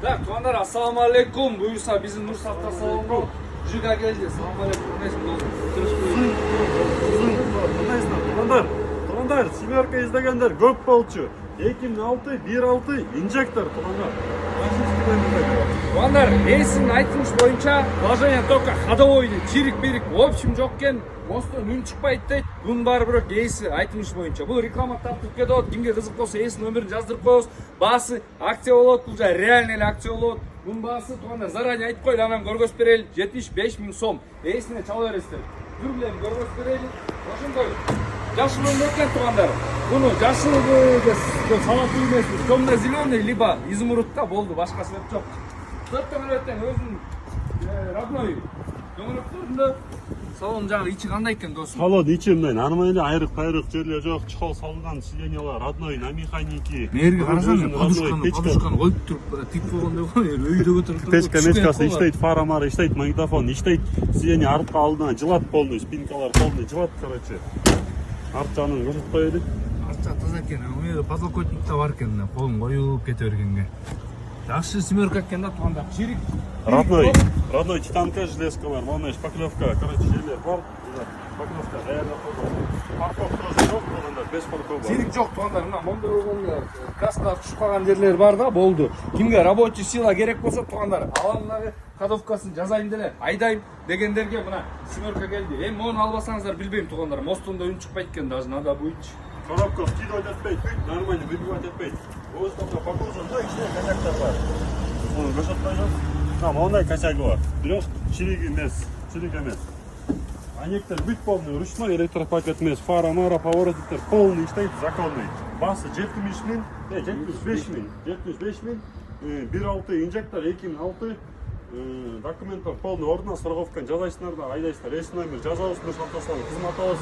Так, туугандар, ассаламу алейкум. Буюрса биздин Нур автосалонго жүга келди. Ассаламу алейкум. Туугандар, семерка издегендер көп болчу. 2006 1.6 инжектор туугандар. Туугандар, эсин айтылыш боюнча положение только ходовойду, чирик-бирик, в общем жок экен. Мосттон үн чыкпайт дейт. Бунун баары бирок эси айтылыш боюнча. Бул реклама таптырып кетип, кимге кызык болсо эсин номерин жаздырып коебуз. Баасы акция болот, бул жай реальный эле акция болот. Бунун баасы туугандар заранее айтып коелу, анан көргөзүп берели. 75 000 сом. Эсине чала бересиздер. Жүр билем көргөзүп берели. Ошондой жашыл өңдө экен туугандар. Буну жашыл салат эмес, темно-зеленый либо изумрудта болду, башка свет жок. Төрттөн өтөн өзүнүн родной дөңгөлөктөрүндө салон жагы ичи кандай экен досум? Салон ичи мындай, аны менен айрык жерлер жок, чехол салынган сиденьялар родной на механике. Мээрге карасаң, подушканы коюп туруп тип койгондой го, өйдөгө туруп. Печка-мечкасы иштейт, фара-мара иштейт, магнитофон иштейт, сиденье артка алдына жылат полный, спинкалар полный жылат, короче. Арт жагын көрсөтүп коелу. Арт жак таза экен, у жерде подлокотник да бар экен, колун коюп кете бергенге. Жакшы семерка экен да туугандар. Чирик. Родной титанка железка бар, мондай шпаклевка, короче, жерлер бар. Шпаклевка даярдап койгон. Парковка жок туугандар, без паркова. Чирик жок туугандар, мына мондой болгондо краска түшүп калган жерлер бар да, болду. Кимге рабочий сила керек болсо туугандар, алаңдагы кодовкасын жазайын деле, айдайм дегендерге мына семерка келди. Эми мону албасаңыздар билбейм туугандар, мосттон да үн чыкпайт экен, даже надо будет. Коробка скидывать этпейт, нормально выбивать этпейт. Оз только покружен, да, ичине коньяктар бар. Муну көрсөтпөй жок. Мондай косяк бар. Бирок чирик эмес. Анектер бүт полный, ручной электропакет эмес. Фара-мара, поворотниктер полный иштейт, законный. Басы 75 000, 1.6 инжектор, 2006 документтер полный ордуна, страховканы жасайсыңар да, айдайсыңар. Эс номер жазабыз, Нур автосалон кызмат алабыз.